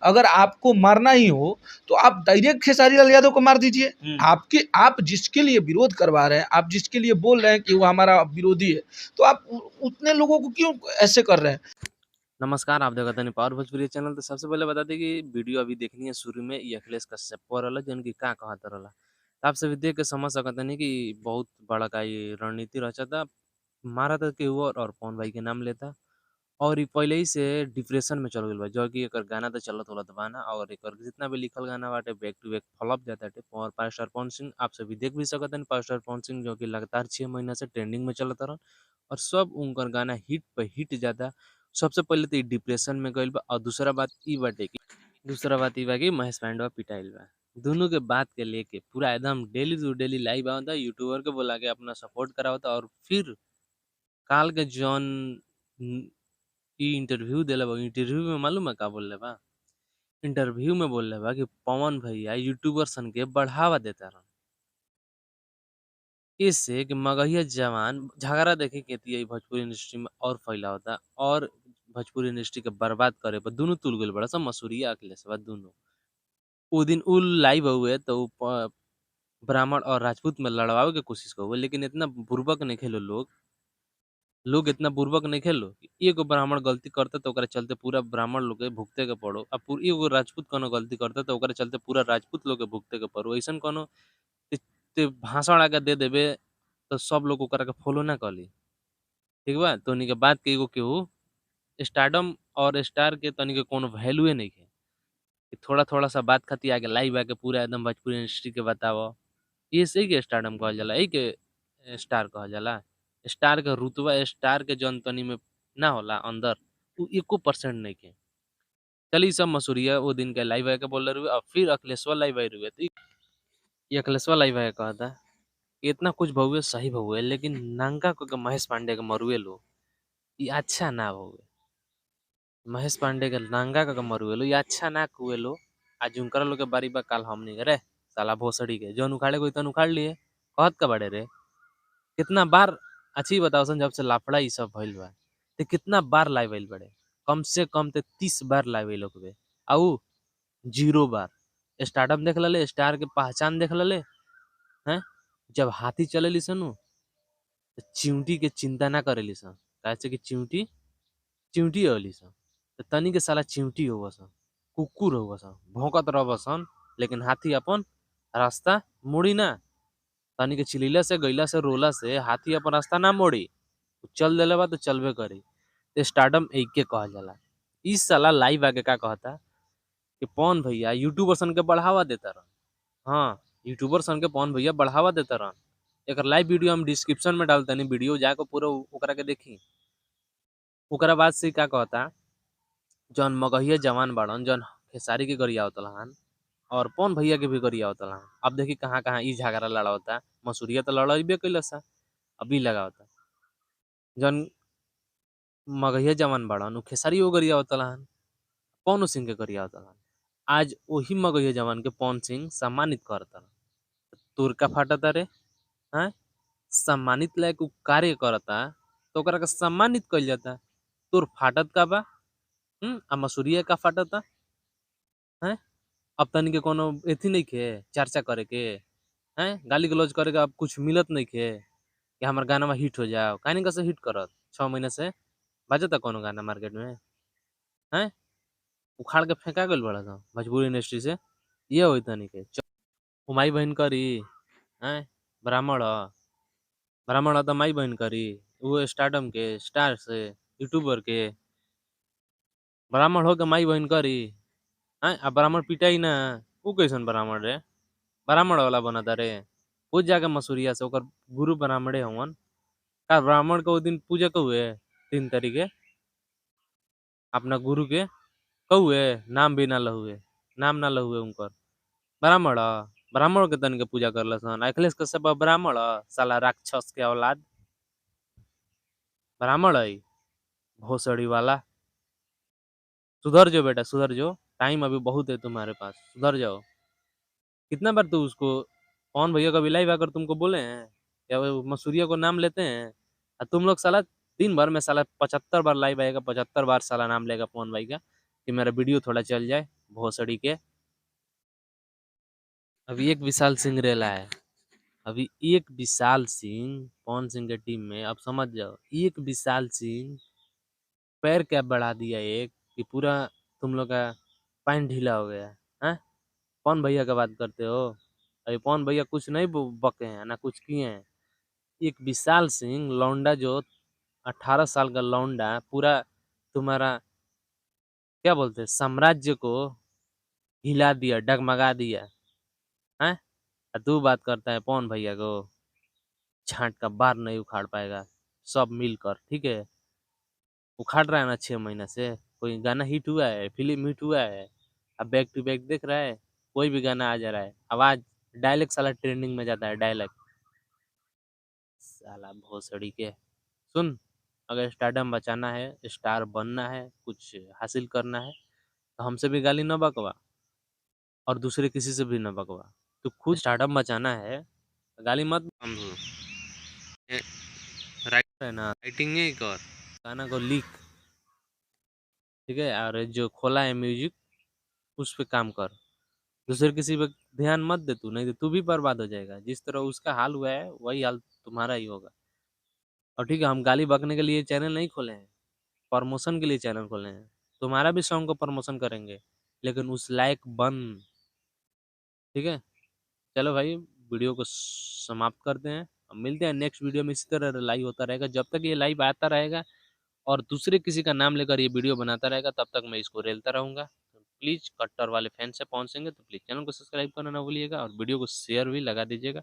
अगर आपको मारना ही हो तो आप डायरेक्ट खेसारी लाल यादव को मार दीजिए। आप जिसके लिए विरोध करवा रहे हैं, आप जिसके लिए बोल रहे हैं कि वो हमारा विरोधी है, तो आप उतने लोगों को क्यों ऐसे कर रहे हैं? नमस्कार, आप देखत तानी पावर भोजपुरी चैनल। तो सबसे पहले बता दें कि वीडियो अभी देखनी है शुरू में ई अखिलेश कश्यप पर रहल जौन कि का कहत रहल। तो आप सभी देख के समझ सकतानी कि बहुत बड़ा का ये रणनीति रचता। मारता केहू और पवन भाई के नाम लेता और ई पहिले ही से डिप्रेशन में चल गइल बा। जो कि एकर गाना तो चलत होलत बा ना, और एकर जितना भी लिखल गाना बाटे बैक टू बैक फ्लॉप जाताटे। और पावर स्टार पवन सिंह आप सभी देख भी सकतानी। पावर स्टार पवन सिंह जो कि लगातार 6 महीना से ट्रेंडिंग में चलत रहन और सब उनकर गाना हिट पे हिट जाता। सबसे पहले तो ई डिप्रेशन में गइल बा और दूसरा बात ई बा कि महेश पांडवा पिटाइल बा। दोनों के बात के लेके पूरा एकदम डेली टू डेली लाइव आवता, यूट्यूबर के बुला के अपना सपोर्ट करावता। और फिर काल के जौन ई इंटरव्यू देले बा, इंटरव्यू में मालूम है का बोलले बा? इंटरव्यू में बोलले बा कि पवन भैया यूट्यूबर सन के बढ़ावा देता रहन। इससे कि मगहिया जवान झगड़ा देखे के तिया भोजपुरी इंडस्ट्री में और फैलावता और भोजपुरी इंडस्ट्री के बर्बाद करे पर दोनों तुल गइल बड़ा सन, मसूरिया अखिलेशवा दोनों। उ दिन उ लाइव हुए तो उ ब्राह्मण और राजपूत में लड़वावे के कोशिश कहुए, लेकिन इतना बुर्बक नइखे लोग इतना बुर्बक नइखे लोग कि एगो ब्राह्मण गलती करता तो ओकरा चलते पूरा ब्राह्मण लोग के भुगते के पड़ो, आ एगो राजपूत कोनो गलती करता तो ओकरा चलते पूरा राजपूत लोग के भुगते के पड़ो। अइसन कोनो ते ते भाषण आके दे देबे तो सब लोग ओकरा के फॉलो ना करी। ठीक बा? तोहनी के बात के एगो केहू स्टारडम और स्टार के तनी के कोनो वैल्यूए नइखे कि थोड़ा-थोड़ा सा बात खातिर आके लाइव आके पूरा एकदम भोजपुरी इंडस्ट्री के बतावो। एसे ही के स्टारडम कहल जाला, एही के स्टार कहल जाला। स्टार के रुतबा स्टार के जौन तनी में ना होला अंदर, उ एको परसेंट नइखे। चल ई सब मसूरिया वो दिन के लाइव आके बोलले रहुए और फिर अखिलेशवा लाइव आइल रहुए। तो ई अखिलेशवा लाइव आके कहता इतना कुछ भउए सही भउए, लेकिन नंगा क के महेश पांडे के मरुए लो, ई अच्छा ना भउए। महेश पांडे के नंगा क के मरुए लो, ई अच्छा ना कुए लो। आज उनकरा लोग के बारी बा, काल हमनी के। रे साला भोसड़ी के जौन उखाड़े कोई तन उखाड़ लिए। कहत का बाड़े रे? कितना बार अच्छी बताओ सन जब से लाफड़ा ई सब भइल बा, ते कितना बार लाइव आइल बड़े? कम से कम ते 30 बार लाइव आइल होखबे। आ उ 0 बार। स्टारडम देख लेले, स्टार के पहचान देख लेले, हैं? जब हाथी चलेली सन उ, त चिंटी के चिंता ना करेली सन। काहे से कि चिंटी चिंटी होली सन। त तनी के साला चिंटी होव सन, कुकुर होव सन, भौंकत रहव सन, लेकिन हाथी अपन रास्ता मुड़ी ना। तनी के चिल्लैला से, गइला से, रोला से हाथी अपन रास्ता ना मोड़ी। उ चल देले बा तो चलबे करी। तो स्टारडम एइके कहल जाला। इ साला लाइव आके का कहता कि पवन भैया यूट्यूबर सन के बढ़ावा देता रहन। हाँ, यूट्यूबर सन के पवन भैया बढ़ावा देता रहन। एकर लाइव वीडियो हम डिस्क्रिप्शन में डाल तानी, वीडियो जाके पूरा ओकरा के देखी। ओकरा बाद से इ का कहता, जौन मगहिया जवान बाड़न, जौन खेसारी के गरियावत रहन और पवन भैया के भी गरियावत रहन। अब देखी कहाँ-कहाँ इ झगड़ा लड़ावता। मसूरिया तो लड़ाइबे कइलस। अब इ लगावता। जौन मगहिया जवान बाड़न उ खेसारियो के गरियावत रहन, पवनो सिंह के गरियावत रहन। आज ओही मगहिया जवान के पवन सिंह सम्मानित करता। तोर का फाटता रे? हैं? सम्मानित लायक उ कार्य करता तो ओकरा के सम्मानित कइल जाता। तोर फाटत का बा? आ मसूरिया का फाटता? हैं? अब तनी के कोनो एथी नइखे चर्चा करे के? हैं? गाली गलौज करे के अब कुछ मिलत नइखे कि हमर गानवा हिट हो जाओ। काहे नहीं से हिट करत? 6 महीना से बाजता कोनो गाना मार्केट में? हैं? उखाड़ के फेंका गइल बाड़ सन भोजपुरी इंडस्ट्री से। ये होई तनी के उ माई बहिन करी, हैं? ब्राह्मण ह। ब्राह्मण ह त माई बहिन करी। उहो स्टारडम के, स्टार से, यूट्यूबर के। ब्राह्मण होके माई बहिन करी। हैं? आ ब्राह्मण पिटाई ना। उ कैसन ब्राह्मण रे? ब्राह्मण वाला बनता रे? पूछ जाके मसूरिया से, ओकर गुरु ब्राह्मणे हवन। का ब्राह्मण के ओ दिन पूजा कहुए 3 तारीख के? अपना गुरु के कहुए? नाम भी ना लहुए। नाम ना लहुए उनकर। ब्राह्मण ह? ब्राह्मण के तनी के पूजा करलसन। अखिलेश कश्यप ब्राह्मण ह? साला राक्षस के औलाद। ब्राह्मण है इ, भोसड़ी वाला। सुधर जाओ बेटा, सुधर जाओ। टाइम अभी बहुत है तुम्हारे पास, सुधर जाओ। कितना बार तू उसको पवन भैया कभी लाइव आकर तुमको बोले हैं या वो मसूरिया को नाम लेते हैं? तुम लोग साला दिन भर में साला 75 बार लाइव आएगा, 75 बार साला नाम लेगा पवन भाई का कि मेरा वीडियो थोड़ा चल जाए। भोसड़ी के। अभी एक विशाल सिंह रेला है, अभी एक विशाल सिंह पवन सिंह के टीम में, अब समझ जाओ, एक विशाल सिंह पैर क्या बढ़ा दिया एक कि पूरा तुम लोग का पैंट ढीला हो गया है। कौन भैया का बात करते हो? अभी पवन भैया कुछ नहीं बके हैं ना कुछ किए हैं। एक विशाल सिंह लौंडा जो 18 साल का लौंडा पूरा तुम्हारा क्या बोलते हैं साम्राज्य को हिला दिया, डगमगा दिया है। तू बात करता है पवन भैया को, छांट का बार नहीं उखाड़ पाएगा सब मिलकर, ठीक है। उखाड़ रहा है ना 6 महीना से, कोई गाना हिट हुआ है, फिल्म हिट हुआ है? अब बैक टू बैक देख रहा है, कोई भी गाना आ जा रहा है, आवाज डायलेक्ट साला ट्रेंडिंग में जाता है, डायलेक्ट साला भोसड़ी के। सुन, अगर स्टारडम बचाना है, स्टार बनना है, कुछ हासिल करना है, तो हमसे भी गाली न बकवा और दूसरे किसी से भी न बकवा। तो खुद स्टारडम बचाना है, गाली मत समझो। राइटर है ना, राइटिंग नहीं कर, गाना को लिख, ठीक है, और जो खोला है म्यूजिक उस पे काम कर, दूसरे किसी पे ध्यान मत दे तू, नहीं तो तू भी बर्बाद हो जाएगा। जिस तरह उसका हाल हुआ है वही हाल तुम्हारा ही होगा। और ठीक है, हम गाली बकने के लिए चैनल नहीं खोले हैं, प्रमोशन के लिए चैनल खोले हैं। तुम्हारा भी सॉन्ग को प्रमोशन करेंगे, लेकिन उस लायक बन, ठीक है। चलो भाई, वीडियो को समाप्त करते हैं, अब मिलते हैं नेक्स्ट वीडियो में। इसी तरह लाइव होता रहेगा, जब तक ये लाइव आता रहेगा और दूसरे किसी का नाम लेकर ये वीडियो बनाता रहेगा, तब तक मैं इसको रेलता रहूँगा। तो प्लीज़ कट्टर वाले फैन से पहुँचेंगे तो प्लीज़ चैनल को सब्सक्राइब करना ना भूलिएगा और वीडियो को शेयर भी लगा दीजिएगा।